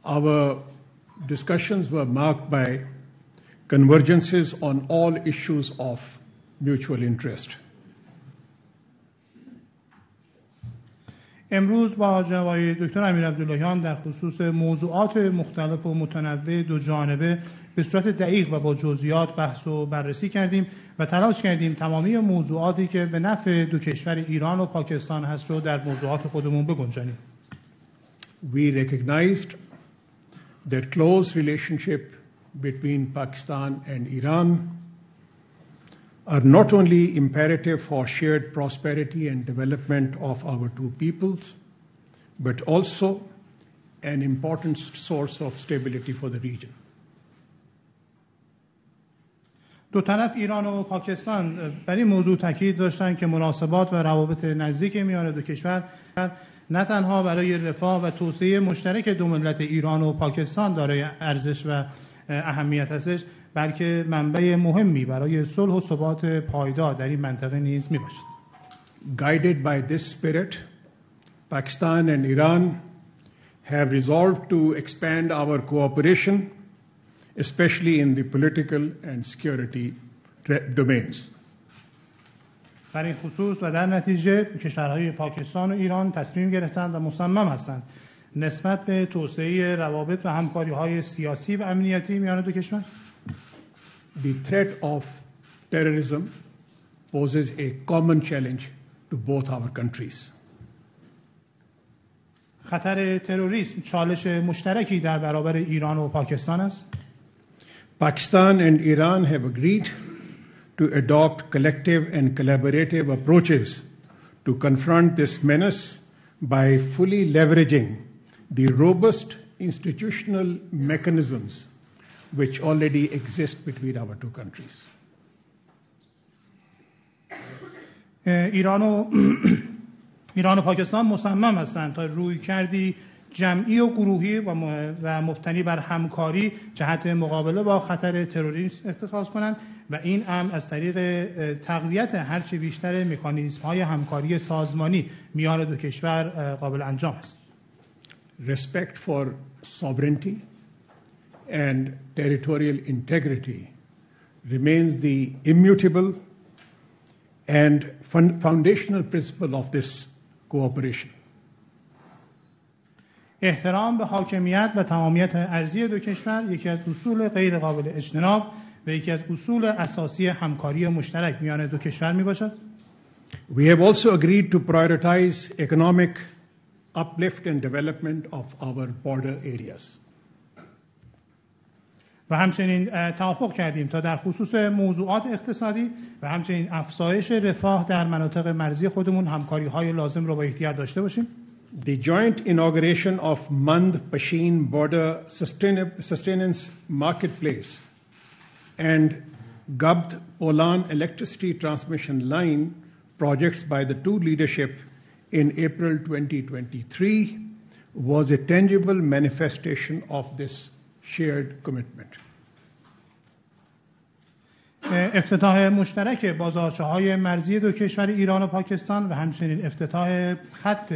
Our discussions were marked by convergences on all issues of mutual interest. امروز با جناب آقای دکتر امیرعبداللهیان در خصوص موضوعات مختلف و متنوع دو جانبه به صورت دقیق و با جزئیات بحث و بررسی کردیم و تلاش کردیم تمامی موضوعاتی که به نفع دو کشور ایران و پاکستان هست رو در موضوعات خودمون بگنجانیم. We recognized that close relationship between Pakistan and Iran are not only imperative for shared prosperity and development of our two peoples, but also an important source of stability for the region. دو طرف ایران و پاکستان بر این موضوع تاکید داشتند که مناسبات و روابط نزدیک میان دو کشور نه تنها برای رفاه و توسعه مشترک دو ملت ایران و پاکستان دارای ارزش و اهمیت هستش، بلکه منبع مهمی برای صلح و ثبات پایدار در این منطقه نیز میباشد. Guided by this spirit, Pakistan and Iran have resolved to expand our cooperation, especially in the political and security domains. در این خصوص و در نتیجه کشورهای پاکستان و ایران تصمیم گرفتند و مصمم هستند نسبت به توسعه روابط و همکاری‌های سیاسی و امنیتی میان دو کشور. The threat of terrorism poses a common challenge to both our countries. خطر تروریسم چالش مشترکی در برابر ایران و پاکستان است. Pakistan and Iran have agreed to adopt collective and collaborative approaches to confront this menace by fully leveraging the robust institutional mechanisms which already exist between our two countries. ایران و پاکستان مصمم هستند تا رویکردی جمعی و گروهی و مبتنی بر همکاری جهت مقابله با خطر تروریسم اتخاذ کنند و این امر از طریق تقویت هرچه بیشتر مکانیزم‌های همکاری سازمانی میان دو کشور قابل انجام است. Respect for sovereignty and territorial integrity remains the immutable and foundational principle of this cooperation. احترام به حاکمیت و تمامیت ارضی دو کشور یکی از اصول غیر قابل اجتناب و یکی از اصول اساسی همکاری مشترک میان دو کشور می باشد. We have also agreed to prioritize economic uplift and development of our border areas. و همچنین توافق کردیم تا در خصوص موضوعات اقتصادی و همچنین افزایش رفاه در مناطق مرزی خودمون همکاری‌های لازم رو با یکدیگر داشته باشیم. The joint inauguration of Mand-Pashin Border Sustenance Marketplace and Gabd-Olan Electricity Transmission Line projects by the two leadership in April 2023 was a tangible manifestation of this shared commitment. افتتاح مشترک بازارچه‌های مرزی دو کشور ایران و پاکستان و همچنین افتتاح خط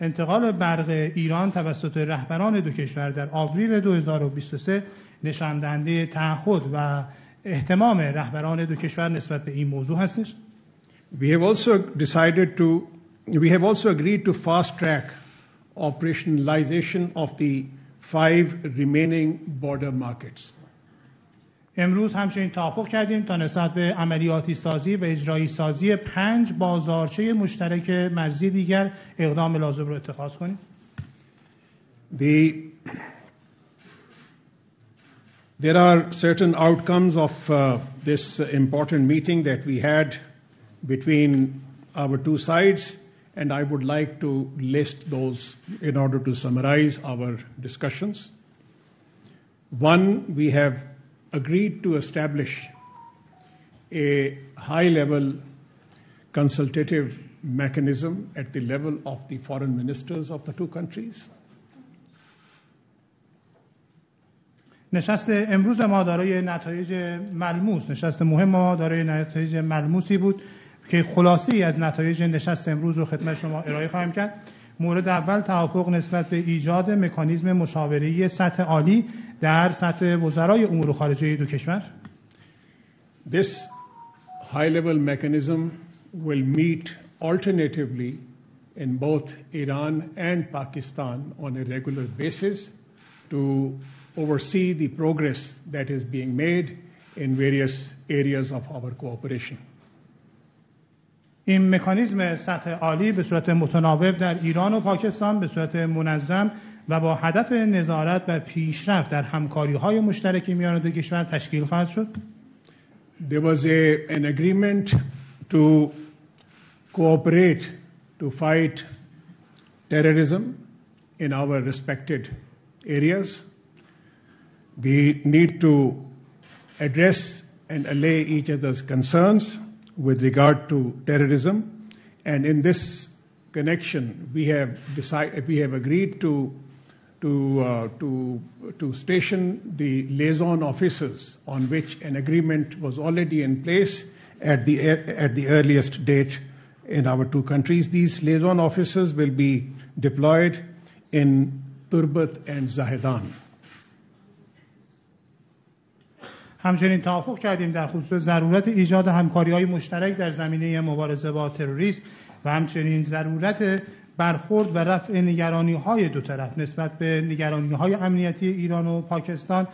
انتقال برق ایران توسط رهبران دو کشور در آوریل 2023 نشان دهنده تعهد و اهتمام رهبران دو کشور نسبت به این موضوع هستش. We have also agreed to fast track operationalization of the 5 remaining border markets. امروز همچنین توافق کردیم تا نسبت به عملیاتی سازی و اجرایی سازی 5 بازارچه مشترک مرزی دیگر اقدام لازم رو اتخاذ کنیم. There are certain outcomes of this important meeting that we had between our two sides, and I would like to list those in order to summarize our discussions. One, we have agreed to establish a high-level consultative mechanism at the level of the foreign ministers of the two countries. نشست امروز ما دارای نتایج ملموس، نشست مهم ما دارای نتایج ملموسی بود که خلاصه‌ای از نتایج نشست امروز رو خدمت شما ارائه خواهم کرد. مورد اول توافق نسبت به ایجاد مکانیزم مشاوره‌ای سطح عالی در سطح وزرای امور خارجه دو کشور. This high-level mechanism will meet alternatively in both Iran and Pakistan on a regular basis to oversee the progress that is being made in various areas of our cooperation. این مکانیزم سطح عالی به صورت متناوب در ایران و پاکستان به صورت منظم و با هدف نظارت بر پیشرفت در همکاری‌های مشترک میان دو کشور تشکیل خواهد شد. There was an agreement to cooperate to fight terrorism in our respected areas. We need to address and allay each other's concerns with regard to terrorism, and in this connection, we have agreed to station the liaison officers on which an agreement was already in place at the earliest date in our two countries. These liaison officers will be deployed in Turbat and Zahedan. همچنین توافق کردیم در خصوص ضرورت ایجاد همکاری‌های مشترک در زمینه مبارزه با تروریسم و همچنین ضرورت برخورد و رفع نگرانی‌های دو طرف نسبت به نگرانی‌های امنیتی ایران و پاکستان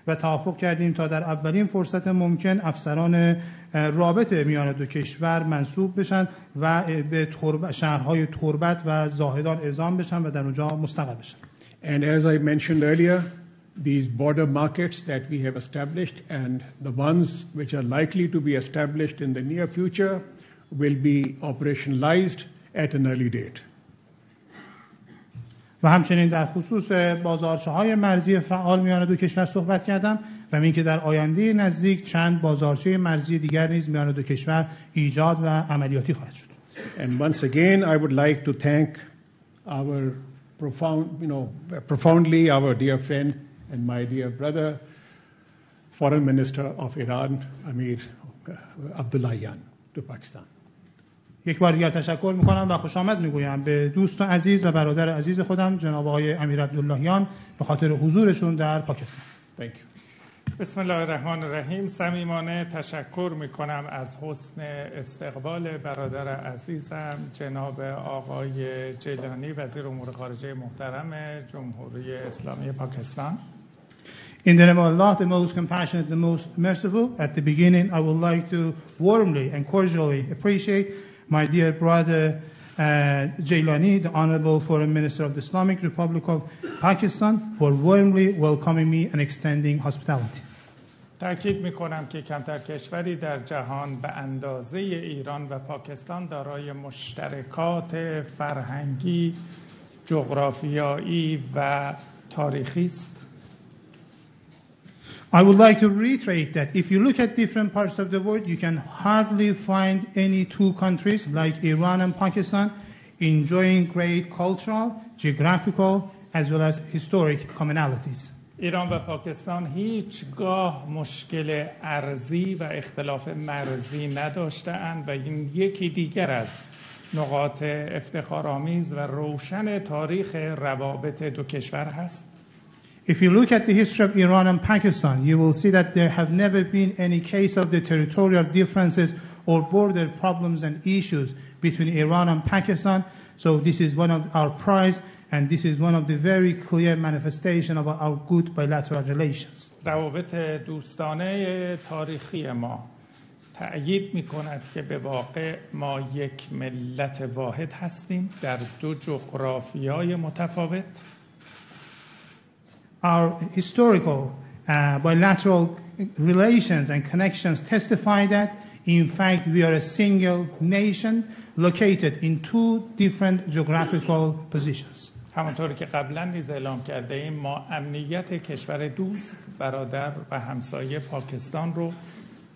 و توافق کردیم تا در اولین فرصت ممکن افسران رابط میان دو کشور منصوب بشن و به شهرهای تربت و زاهدان اعزام بشن و در اونجا مستقر بشن. And as I mentioned earlier, these border markets that we have established and the ones which are likely to be established in the near future will be operationalized at an early date. و همچنین در خصوص بازارچه‌های مرزی فعال میان دو کشور صحبت کردم و اینکه در آینده نزدیک چند بازارچه مرزی دیگر نیز میان دو کشور ایجاد و عملیاتی خواهد شد. And once again I would like to thank our profoundly our dear friend and my dear brother, Foreign Minister of Iran, Amir Abdullahian, to Pakistan. یک بار دیگر تشکر میکنم و خوش آمد میگویم به دوست و عزیز و برادر عزیز خودم جناب آقای امیر عبداللهیان به خاطر حضورشون در پاکستان. Thank you. بسم الله الرحمن الرحیم. صمیمانه تشکر میکنم از حسن استقبال برادر عزیزم جناب آقای جیلانی وزیر امور خارجه محترم جمهوری اسلامی پاکستان. In the name of Allah, the most compassionate, the most merciful, at the beginning I would like to warmly and cordially appreciate my dear brother Jailani, the Honorable Foreign Minister of the Islamic Republic of Pakistan, for warmly welcoming me and extending hospitality. تأکید میکنم که کمتر کشوری در جهان به اندازه ایران و پاکستان دارای مشترکات فرهنگی، جغرافیایی و تاریخی است. I would like to reiterate that if you look at different parts of the world, you can hardly find any two countries like Iran and Pakistan enjoying great cultural, geographical, as well as historic commonalities. ایران و پاکستان هیچگاه مشکل ارضی و اختلاف مرزی نداشته‌اند و این یکی دیگر از نقاط افتخارآمیز و روشن تاریخ روابط دو کشور هست. If you look at the history of Iran and Pakistan, you will see that there have never been any case of the territorial differences or border problems and issues between Iran and Pakistan. So this is one of our prize, and this is one of the very clear manifestation of our good bilateral relations. روابط دوستانه تاریخی ما تأیید می‌کند که به واقع ما یک ملت واحد هستیم در دو جغرافیای متفاوت. Our historical bilateral relations and connections testify that, in fact, we are a single nation located in two different geographical positions. همانطور که قبلا نیز اعلام کرده ایم ما امنیت کشور دوست، برادر و همسایه پاکستان رو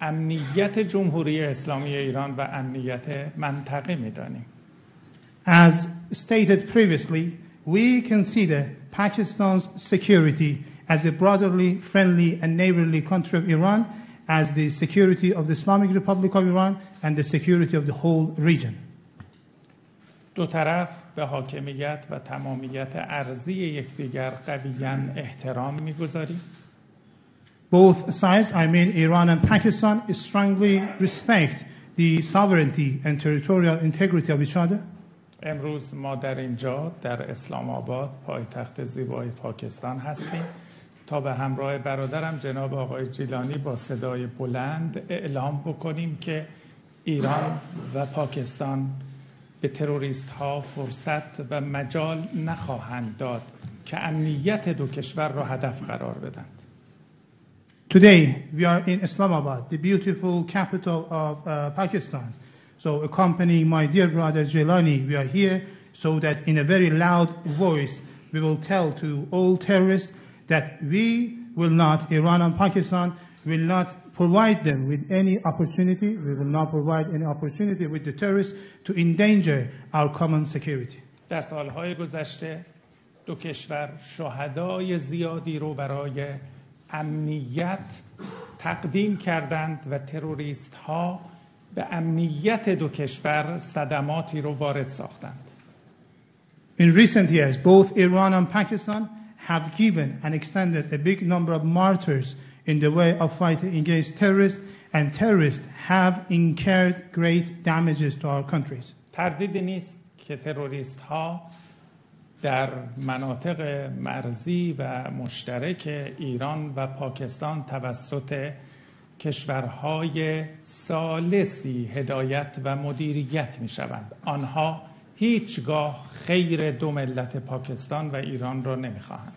امنیت جمهوری اسلامی ایران و امنیت منطقه می‌دانیم. As stated previously, we consider Pakistan's security as a brotherly, friendly and neighborly country of Iran, as the security of the Islamic Republic of Iran and the security of the whole region. دو طرف به حاکمیت و تمامیت ارضی یکدیگر قویاً احترام می‌گذاریم. Both sides, I mean Iran and Pakistan, strongly respect the sovereignty and territorial integrity of each other. امروز ما در اینجا در اسلام آباد پایتخت زیبای پاکستان هستیم تا به همراه برادرم جناب آقای جیلانی با صدای بلند اعلام بکنیم که ایران و پاکستان به تروریست ها فرصت و مجال نخواهند داد که امنیت دو کشور را هدف قرار بدند. Today, we are in Islamabad, the beautiful capital of Pakistan. So accompanying my dear brother Jilani, we are here so that in a very loud voice, we will tell to all terrorists that we will not, Iran and Pakistan, will not provide them with any opportunity, we will not provide any opportunity with the terrorists to endanger our common security. در سالهای گذشته دو کشور شهدای زیادی رو برای امنیت تقدیم کردند و تروریست ها به امنیت دو کشور صدماتی رو وارد ساختند. In recent years, both Iran and Pakistan have given and extended a big number of martyrs in the way of fighting against terrorists, and terrorists have incurred great damages to our countries. تردیدی نیست که تروریست ها در مناطق مرزی و مشترک ایران و پاکستان توسط کشورهای ثالثی هدایت و مدیریت می شوند. آنها هیچگاه خیر دو ملت پاکستان و ایران را نمی خواهند.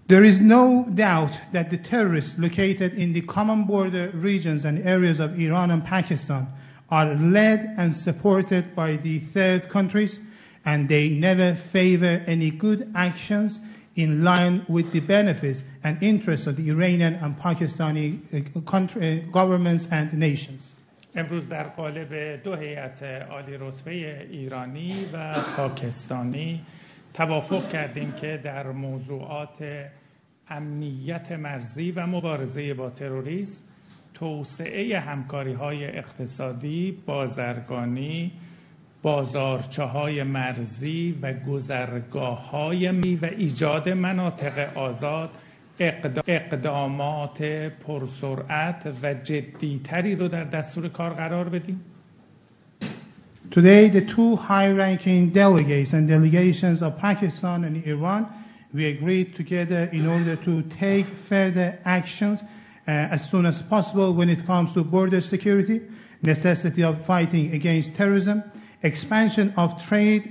There is no doubt that the terrorists located in the common border regions and areas of Iran and Pakistan are led and supported by the third countries, and they never favor any good actions in line with the benefits and interests of the Iranian and Pakistani governments and nations. امروز در قالب دو هیئت عالی رتبه ایرانی و پاکستانی توافق کردیم که در موضوعات امنیت مرزی و مبارزه با تروریسم، توسعه همکاری‌های اقتصادی، بازرگانی، بازارچه‌های مرزی و گذرگاه‌های و ایجاد مناطق آزاد اقدامات پرسرعت و جدی‌تری رو در دستور کار قرار بدیم. Today, the two high-ranking delegates and delegations of Pakistan and Iran, we agreed together in order to take further actions as soon as possible when it comes to border security, necessity of fighting against terrorism, expansion of trade,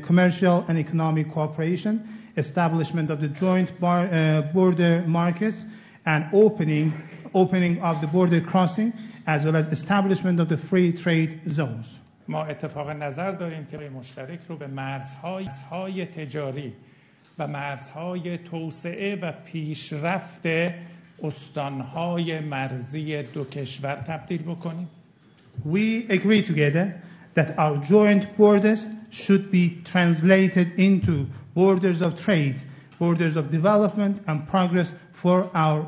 commercial and economic cooperation, establishment of the joint border markets, and opening of the border crossing, as well as establishment of the free trade zones. ما اتفاق نظر داریم که مشترک رو به مرزهای تجاری و مرزهای توسعه و پیشرفت استانهای مرزی دو کشور تبدیل بکنیم. We agree together that our joint borders should be translated into borders of trade, borders of development and progress for our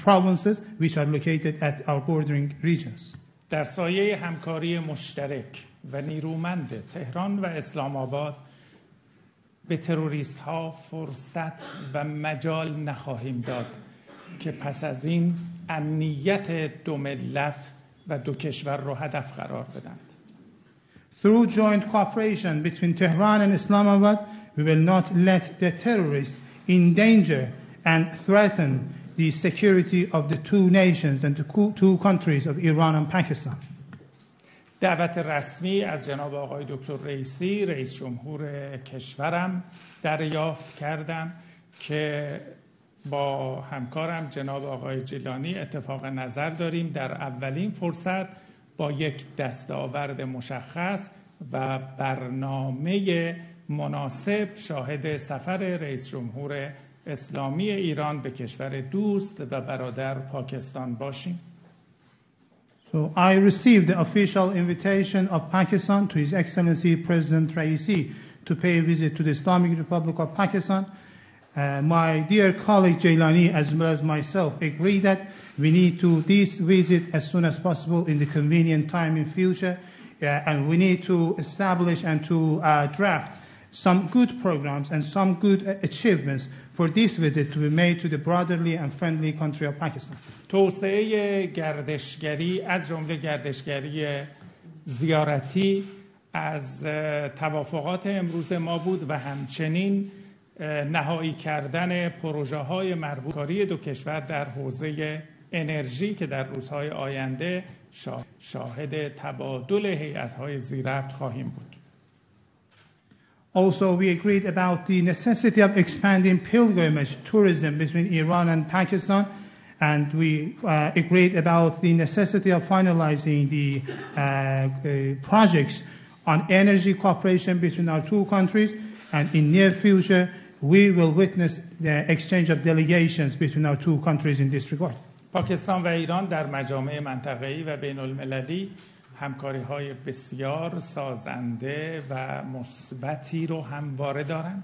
provinces which are located at our bordering regions. در سایه همکاری مشترک و نیرومند تهران و اسلام آباد به تروریست ها فرصت و مجال نخواهیم داد که پس از این امنیت دو ملت و دو کشور رو هدف قرار بدند. Through joint cooperation between Tehran and Islamabad, we will not let the terrorists endanger and threaten the security of the two nations and the two countries of Iran and Pakistan. دعوت رسمی از جناب آقای دکتر رئیسی رئیس جمهور کشورم دریافت کردم که با همکارم جناب آقای جیلانی اتفاق نظر داریم در اولین فرصت با یک دستاورد مشخص و برنامه مناسب شاهد سفر رئیس جمهور اسلامی ایران به کشور دوست و برادر پاکستان باشیم. So I received the official invitation of Pakistan to His Excellency President Raisi to pay a visit to the Islamic Republic of Pakistan. My dear colleague Jailani, as well as myself, agree that we need to this visit as soon as possible in the convenient time in future, and we need to establish and to draft some good programs and some good achievements for this visit to be made to the brotherly and friendly country of Pakistan. توسعه گردشگری از جمله گردشگری زیارتی از توافقات امروز ما بود و همچنین نهایی کردن پروژه‌های مربوطه دو کشور در حوزه انرژی که در روزهای آینده شاهد تبادل هیئت‌های ذی‌ربط خواهیم بود. Also, we agreed about the necessity of expanding pilgrimage tourism between Iran and Pakistan, and we agreed about the necessity of finalizing the projects on energy cooperation between our two countries, and in near future, we will witness the exchange of delegations between our two countries in this regard. پاکستان و ایران در مجامع منطقه‌ای و بین‌المللی همکاری‌های بسیار سازنده و مثبتی رو همواره دارند.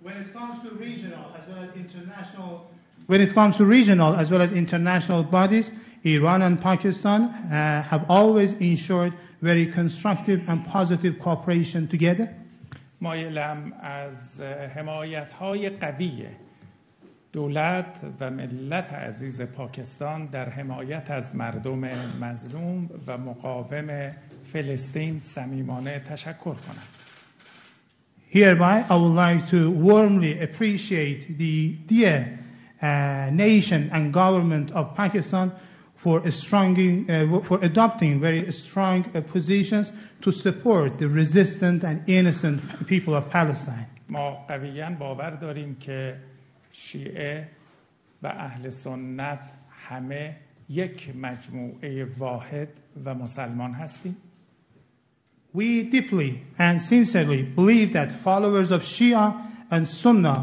When it comes to regional as well as international bodies, Iran and Pakistan have always ensured very constructive and positive cooperation together. مایلم از حمایت‌های قوی دولت و ملت عزیز پاکستان در حمایت از مردم مظلوم و مقاوم فلسطین صمیمانه تشکر کنم. Hereby, I would like to warmly appreciate the dear nation and government of Pakistan for adopting very strong positions to support the resistant and innocent people of Palestine. ما قویاً باور داریم که شیعه و اهل سنت همه یک مجموعه واحد و مسلمان هستیم. We deeply and sincerely believe that followers of Shia and Sunnah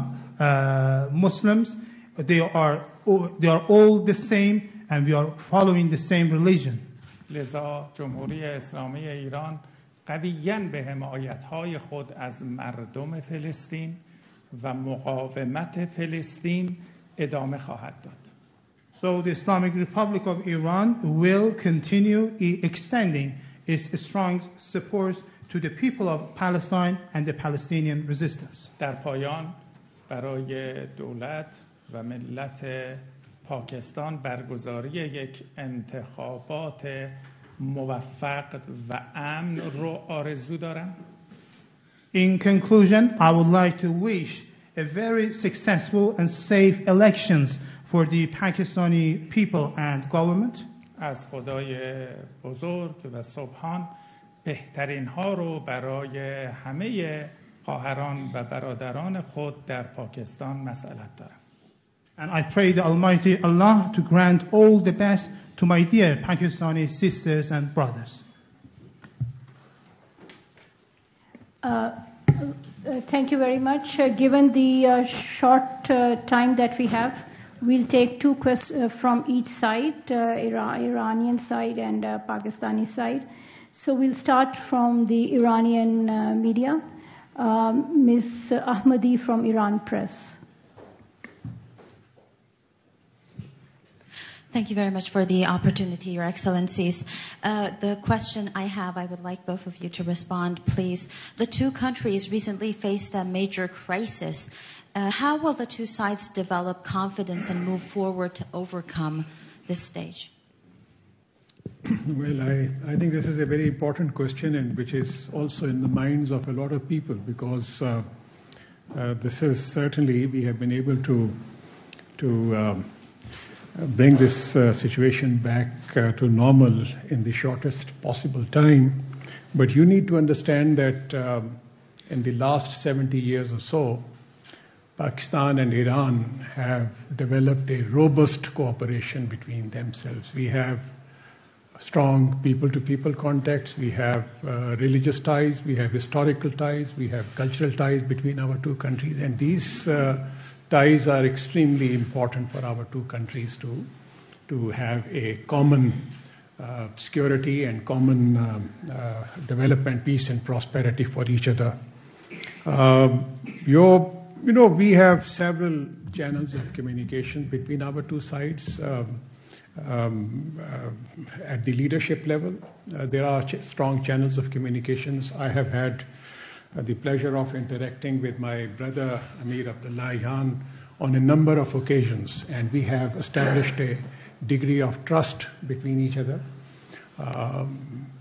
Muslims, they are all the same and we are following the same religion. لذا جمهوری اسلامی ایران قویاً به حمایت‌های خود از مردم فلسطین و مقاومت فلسطین ادامه خواهد داد. So the Islamic Republic of Iran will continue extending its strong support to the people of Palestine and the Palestinian resistance. در پایان برای دولت و ملت پاکستان برگزاری یک انتخابات موفق و امن رو آرزو دارم. In conclusion, I would like to wish a very successful and safe elections for the Pakistani people and government. از خدای بزرگ و سبحان بهترین ها رو برای همه خواهران و برادران خود در پاکستان مسئلت دارم. And I pray the Almighty Allah to grant all the best to my dear Pakistani sisters and brothers. Thank you very much. Given the short time that we have, we'll take two questions from each side, Iranian side and Pakistani side. So we'll start from the Iranian media. Ms. Ahmadi from Iran Press. Thank you very much for the opportunity, Your Excellencies. The question I have, I would like both of you to respond, please. The two countries recently faced a major crisis. How will the two sides develop confidence and move forward to overcome this stage? Well, I think this is a very important question, and which is also in the minds of a lot of people, because this is certainly, we have been able to bring this situation back to normal in the shortest possible time. But you need to understand that in the last 70 years or so, Pakistan and Iran have developed a robust cooperation between themselves. We have strong people-to-people contacts, we have religious ties, we have historical ties, we have cultural ties between our two countries, and these ties are extremely important for our two countries to have a common security and common development, peace and prosperity for each other. Your We have several channels of communication between our two sides. At the leadership level, there are strong channels of communications. I have had the pleasure of interacting with my brother Amir Abdullah Jan on a number of occasions, and we have established a degree of trust between each other.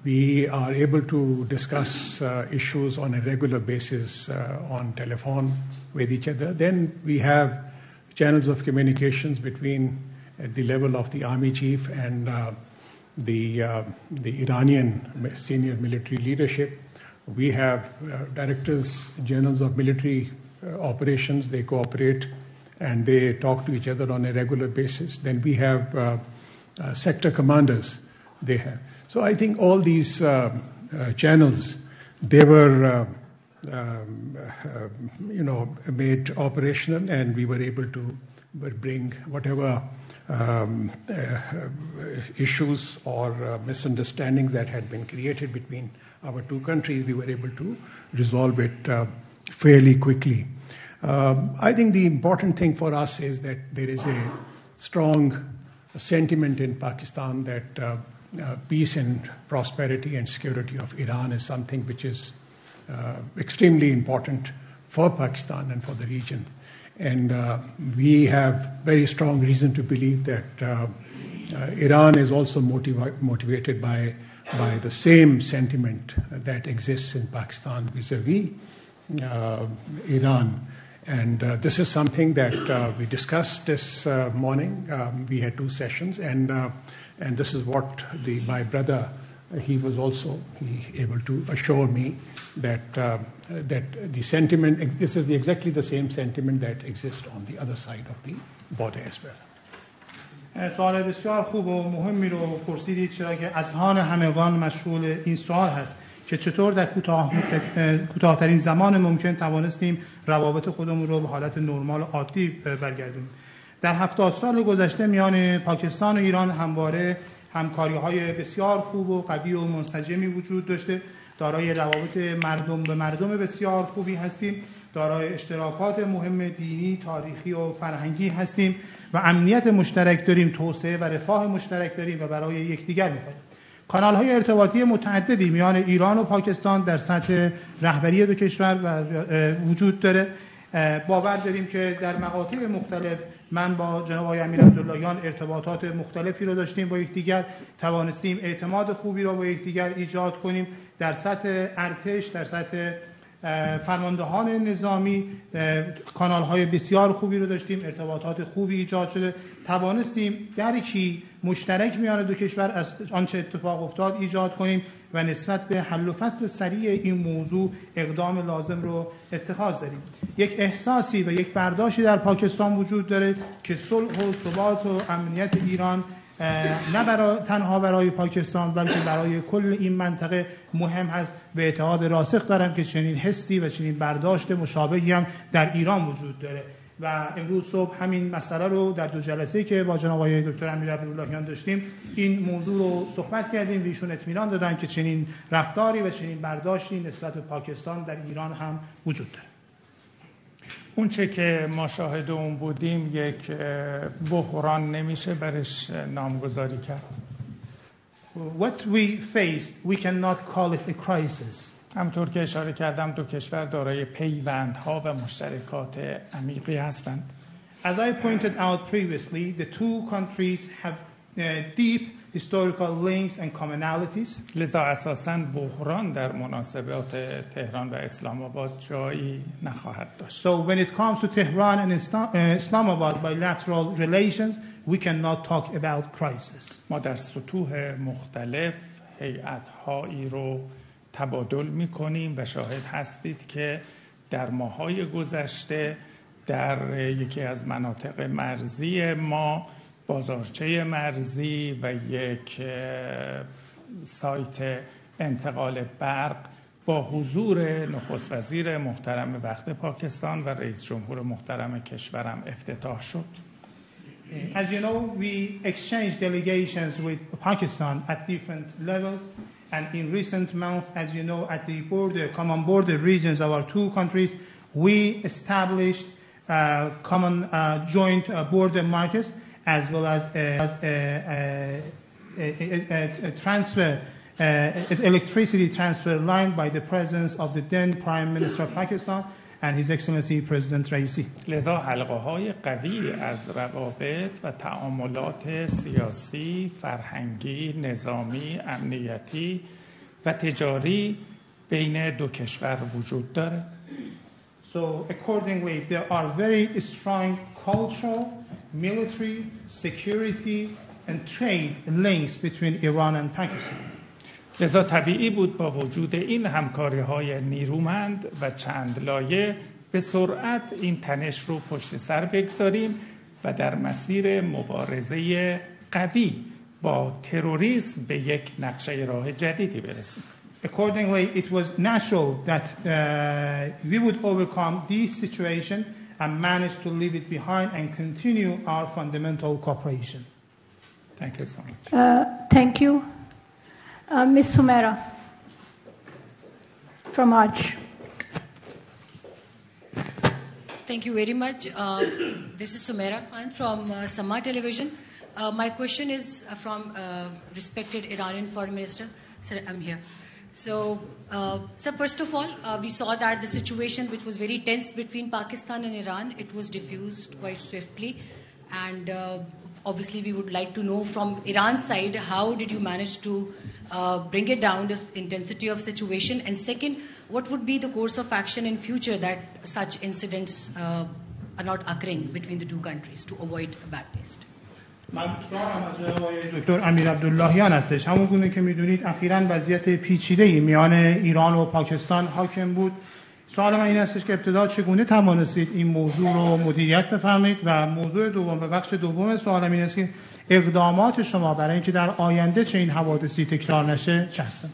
We are able to discuss issues on a regular basis on telephone with each other. Then we have channels of communications between at the level of the army chief and the Iranian senior military leadership. We have directors generals of military operations. They cooperate and they talk to each other on a regular basis. Then we have sector commanders. They have. So I think all these channels, they were made operational, and we were able to bring whatever issues or misunderstandings that had been created between our two countries. We were able to resolve it fairly quickly. I think the important thing for us is that there is a strong sentiment in Pakistan that peace and prosperity and security of Iran is something which is extremely important for Pakistan and for the region. And we have very strong reason to believe that Iran is also motivated by the same sentiment that exists in Pakistan vis-a-vis Iran. And this is something that we discussed this morning. We had 2 sessions, and this is what my brother, he was also able to assure me that the sentiment, this is exactly the same sentiment that exists on the other side of the border as well. سوال بسیار خوب و مهمی رو پرسیدید، چرا که اذهان همگان مشغول این سوال هست که چطور در کوتاه‌ترین زمان ممکن توانستیم روابط خودمون رو به حالت نرمال و عادی برگردونیم. در 70 سال گذشته میان پاکستان و ایران همواره همکاری‌های بسیار خوب و قوی و منسجمی وجود داشته. دارای روابط مردم به مردم بسیار خوبی هستیم، دارای اشتراکات مهم دینی، تاریخی و فرهنگی هستیم و امنیت مشترک داریم، توسعه و رفاه مشترک داریم و برای یکدیگر می‌کنیم. کانال‌های ارتباطی متعددی میان ایران و پاکستان در سطح رهبری دو کشور وجود داره. باور داریم که در مقاطع مختلف من با جناب آقای امیر عبداللهیان ارتباطات مختلفی رو داشتیم با یکدیگر، توانستیم اعتماد خوبی رو با یکدیگر ایجاد کنیم. در سطح ارتش، در سطح فرماندهان نظامی کانال‌های بسیار خوبی رو داشتیم، ارتباطات خوبی ایجاد شده، توانستیم درکی مشترک میان دو کشور از آنچه اتفاق افتاد ایجاد کنیم و نسبت به حل و فصل سریع این موضوع اقدام لازم رو اتخاذ داریم. یک احساسی و یک برداشتی در پاکستان وجود داره که صلح و ثبات و امنیت ایران نه تنها برای پاکستان بلکه برای کل این منطقه مهم هست و اعتقاد راسخ دارم که چنین حسی و چنین برداشت مشابهی هم در ایران وجود داره و امروز صبح همین مسئله رو در 2 جلسه‌ای که با جناب آقای دکتر امیر عبداللهیان داشتیم این موضوع رو صحبت کردیم و ایشون اطمینان دادن که چنین رفتاری و چنین برداشتی نسبت به پاکستان در ایران هم وجود داره. اون چه که ما شاهد اون بودیم یک بحران نمیشه برش نامگذاری کرد. What we faced, we cannot call it a crisis. همطور که اشاره کردم 2 کشور دارای پیوندها و مشترکات عمیقی هستند. As I pointed out previously, the 2 countries have deep historical links and commonalities. لذا اساساً بحران در مناسبات تهران و اسلام آباد جایی نخواهد داشت. So when it comes to Tehran and Islamabad bilateral relations, we cannot talk about crisis. ما در سطوح مختلف هیئت‌هایی رو تبادل می‌کنیم و شاهد هستید که در ماه‌های گذشته در یکی از مناطق مرزی ما بازارچه مرزی و یک سایت انتقال برق با حضور نخست وزیر محترم وقت پاکستان و رئیس جمهور محترم کشورم افتتاح شد. As you know, we exchanged delegations with Pakistan at different levels, and in recent months, as you know, at the common border regions of our 2 countries, we established common joint border markets as well as a transfer, electricity transfer line by the presence of the then Prime Minister of Pakistan and His Excellency President Raisi. لذا حلقه‌های قوی از روابط و تعاملات سیاسی، فرهنگی، نظامی، امنیتی و تجاری بین دو کشور وجود داره. So accordingly, there are very strong cultural, military, security, and trade links between Iran and Pakistan. لذا طبیعی بود با وجود این همکاری‌های نیرومند و چند لایه به سرعت این تنش رو پشت سر بگذاریم و در مسیر مبارزه قوی با تروریسم به یک نقشه راه جدیدی برسیم. Accordingly, it was natural that we would overcome this situation and manage to leave it behind and continue our fundamental cooperation. Thank you so much. Thank you. Ms. Sumera from Arch. Thank you very much. This is Sumera. I'm from Sama Television. My question is from respected Iranian Foreign Minister. Sir, I'm here. So, sir, first of all, we saw that the situation which was very tense between Pakistan and Iran, it was diffused quite swiftly. And obviously, we would like to know from Iran's side, how did you manage to bring it down, the intensity of situation? And second, what would be the course of action in future that such incidents are not occurring between the two countries to avoid a bad taste? من سوالم از آقای دکتر امیر عبداللهیان هستش. همون گونه که میدونید اخیراً وضعیت پیچیده‌ای میان ایران و پاکستان حاکم بود. سوال من این هستش که ابتدا چگونه توانستید این موضوع رو مدیریت بفرمایید و موضوع دوم و بخش دوم سوالم این است که اقدامات شما برای اینکه در آینده چه این حوادثی تکرار نشه چه هستند؟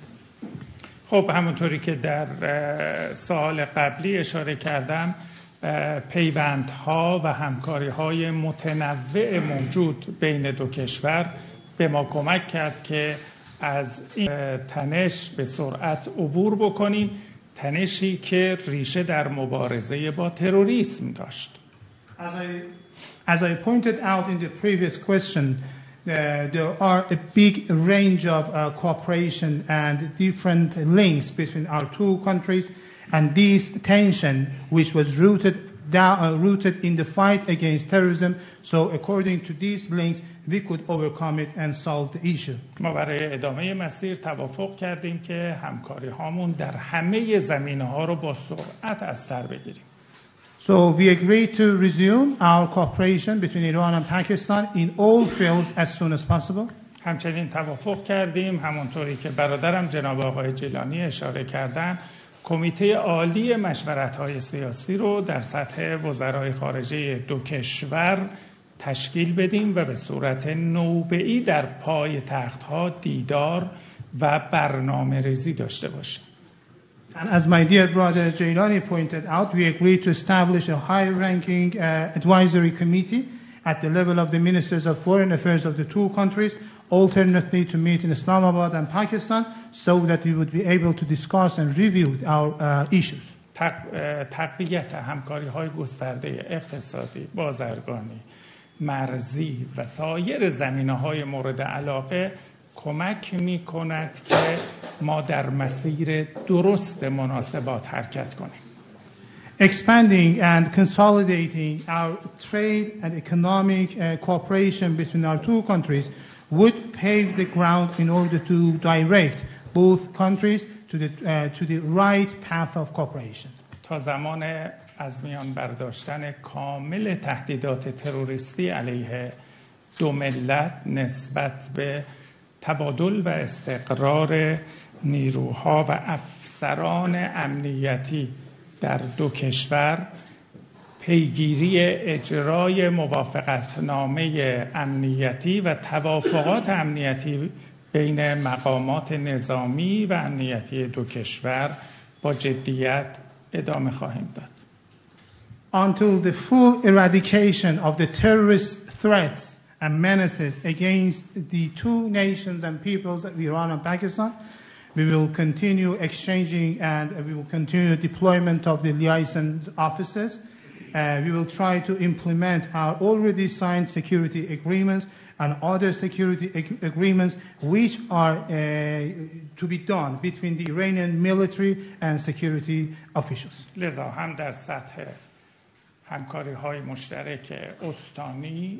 خب همونطوری که در سوال قبلی اشاره کردم، پیوندها و همکاری‌های متنوع موجود بین دو کشور به ما کمک کرد که از این تنش به سرعت عبور بکنیم، تنشی که ریشه در مبارزه با تروریسم داشت. As I pointed out in the previous question, there are a big range of cooperation and different links between our two countries, and this tension, which was rooted in the fight against terrorism, so according to these links, we could overcome it and solve the issue. ما برای ادامه مسیر توافق کردیم که همکاری هامون در همه زمینه‌ها رو با سرعت از سر بگیریم. So we agreed to resume our cooperation between Iran and Pakistan in all fields as soon as possible. همچنین توافق کردیم، همونطوری که برادرم جناب آقای جیلانی اشاره کردن، کمیته عالی مشورت‌های سیاسی رو در سطح وزرای خارجه دو کشور تشکیل بدیم و به صورت نوبه‌ای در پای تخت‌ها دیدار و برنامه‌ریزی داشته باشیم. And as my dear brother Jailani pointed out, we agreed to establish a high-ranking advisory committee at the level of the ministers of foreign affairs of the two countries, alternately to meet in Islamabad and Pakistan, so that we would be able to discuss and review our issues. تقویت همکاری‌های گسترده اقتصادی، بازرگانی، مرزی و سایر زمینه‌های مورد علاقه کمک می‌کند که ما در مسیر درست مناسبات حرکت کنیم. Expanding and consolidating our trade and economic cooperation between our two countries would pave the ground in order to direct both countries to the right path of cooperation. تا زمان از میان برداشتن کامل تهدیدات تروریستی علیه دو ملت نسبت به تبادل و استقرار نیروها و افسران امنیتی در دو کشور، پیگیری اجرای موافقتنامه امنیتی و توافقات امنیتی بین مقامات نظامی و امنیتی دو کشور با جدیت ادامه خواهیم داد. Until the full eradication of the terrorist threats and menaces against the two nations and peoples of Iran and Pakistan, We will continue exchanging and we will continue deployment of the liaison officers. We will try to implement our already signed security agreements and other security agreements which are to be done between the Iranian military and security officials. لذا هم در سطح همکاری‌های مشترک استانی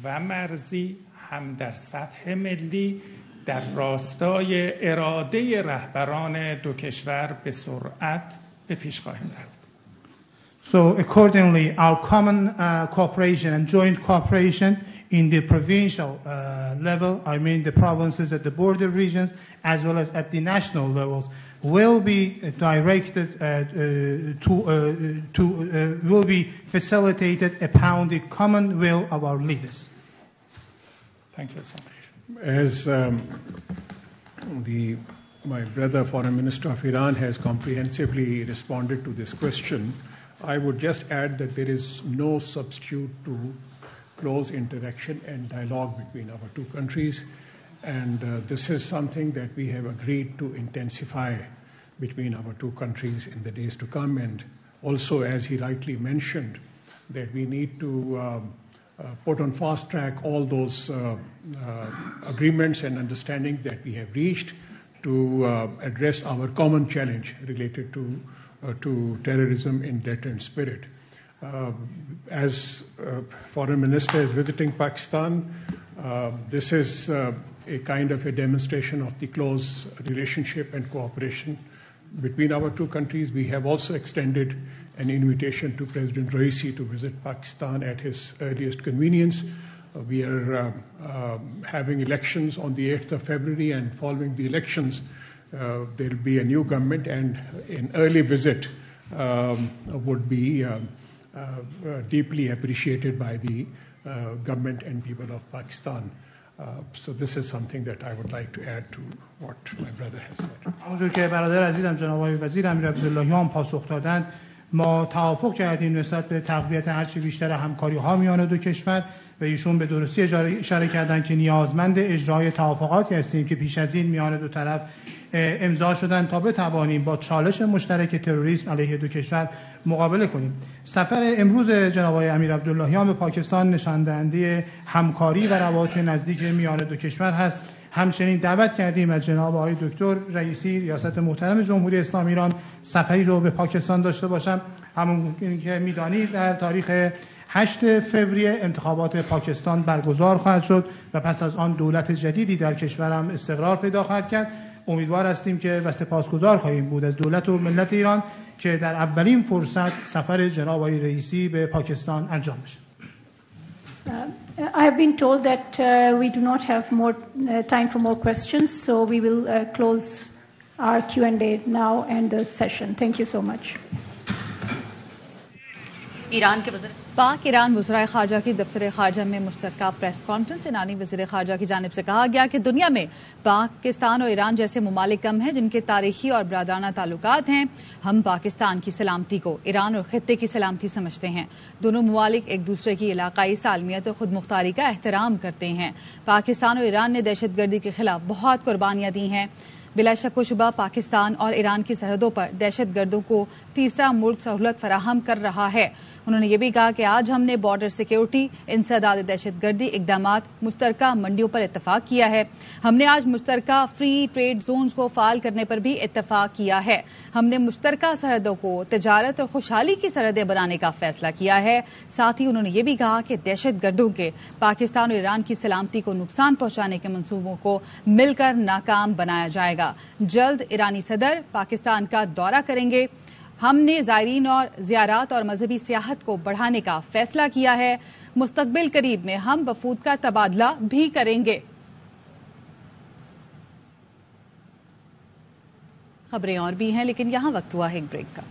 و مرزی هم در سطح ملی در راستای اراده رهبران دو کشور به سرعت به پیش خواهیم رفت. So accordingly, our common cooperation and joint cooperation in the provincial level, I mean the provinces at the border regions, as well as at the national levels, will be directed will be facilitated upon the common will of our leaders. Thank you so much. As my brother, Foreign Minister of Iran, has comprehensively responded to this question, I would just add that there is no substitute to close interaction and dialogue between our two countries. And this is something that we have agreed to intensify between our two countries in the days to come. And also, as he rightly mentioned, that we need to put on fast track all those agreements and understanding that we have reached to address our common challenge related to terrorism in deterrent spirit. As Foreign Minister is visiting Pakistan, this is a kind of a demonstration of the close relationship and cooperation between our two countries. We have also extended an invitation to President Raisi to visit Pakistan at his earliest convenience. We are having elections on the 8th of February, and following the elections, there will be a new government, and an early visit would be deeply appreciated by the government and people of Pakistan. So this is something that I would like to add to what my brother has said. همونجور که برادر عزیزم جناب آقای وزیر امیرعبداللهیان پاسخ دادند، ما توافق کردیم نسبت به تقویت هرچی بیشتر همکاری‌ها میان دو کشور و ایشون به درستی اشاره کردند که نیازمند اجرای توافقاتی هستیم که پیش از این میان دو طرف امضا شدن تا بتوانیم با چالش مشترک تروریسم علیه دو کشور مقابله کنیم. سفر امروز جناب آقای امیرعبداللهیان به پاکستان نشان دهنده همکاری و روابط نزدیک میان دو کشور هست. همچنین دعوت کردیم از جناب آقای دکتر رئیسی ریاست محترم جمهوری اسلامی ایران سفری رو به پاکستان داشته باشم. همون که میدانید در تاریخ 8 فوریه انتخابات پاکستان برگزار خواهد شد و پس از آن دولت جدیدی در کشور هم استقرار پیدا خواهد کرد. امیدوار هستیم که و سپاسگزار خواهیم بود از دولت و ملت ایران که در اولین فرصت سفر جناب آقای رئیسی به پاکستان انجام بشه. I have been told that we do not have more time for more questions, so we will close our Q&A now and the session. Thank you so much. Iran के वज़ीर पाक Iran वज़राए ख़ारजा की दफ्तर ख़ारजा में मुश्तरका press conference ईरानी वज़ीर ख़ारजा की जानिब से कहा गया कि दुनिया में पाकिस्तान और ईरान जैसे ममालिक कम हैं जिनके तारीखी और बरादराना ताल्लुकात हैं। हम पाकिस्तान की सलामती को ईरान और खित्ते की सलामती समझते हैं। दोनों ममालिक एक दूसरे की इलाकाई सालमियत और खुद मुख्तारी का एहतराम करते हैं। पाकिस्तान और ईरान ने दहशतगर्दी के खिलाफ बहुत कुर्बानियां दी हैं। बिला शक व शुबा पाकिस्तान और ईरान की सरहदों पर दहशतगर्दों को तीसरा मुल्क सहूलत फराहम कर रहा है। उन्होंने ये भी कहा कि आज हमने बॉर्डर सिक्योरिटी, इंसदाद दहशतगर्दी इकदामात, मुश्तरका मंडियों पर इत्तफाक किया है। हमने आज मुश्तरका फ्री ट्रेड जोन्स को फाल करने पर भी इत्तफाक किया है। हमने मुश्तरका सरहदों को तजारत और खुशहाली की सरहदें बनाने का फैसला किया है। साथ ही उन्होंने ये भी कहा कि दहशतगर्दों के पाकिस्तान और ईरान की सलामती को नुकसान पहुंचाने के मंसूबों को मिलकर नाकाम बनाया जाएगा। जल्द ईरानी सदर पाकिस्तान का दौरा करेंगे। हमने ज़ायरीन और ज़ियारात और मजहबी सियाहत को बढ़ाने का फैसला किया है। मुस्तकबिल करीब में हम वफूद का तबादला भी करेंगे। खबरें और भी हैं, लेकिन यहां वक्त हुआ है एक ब्रेक का।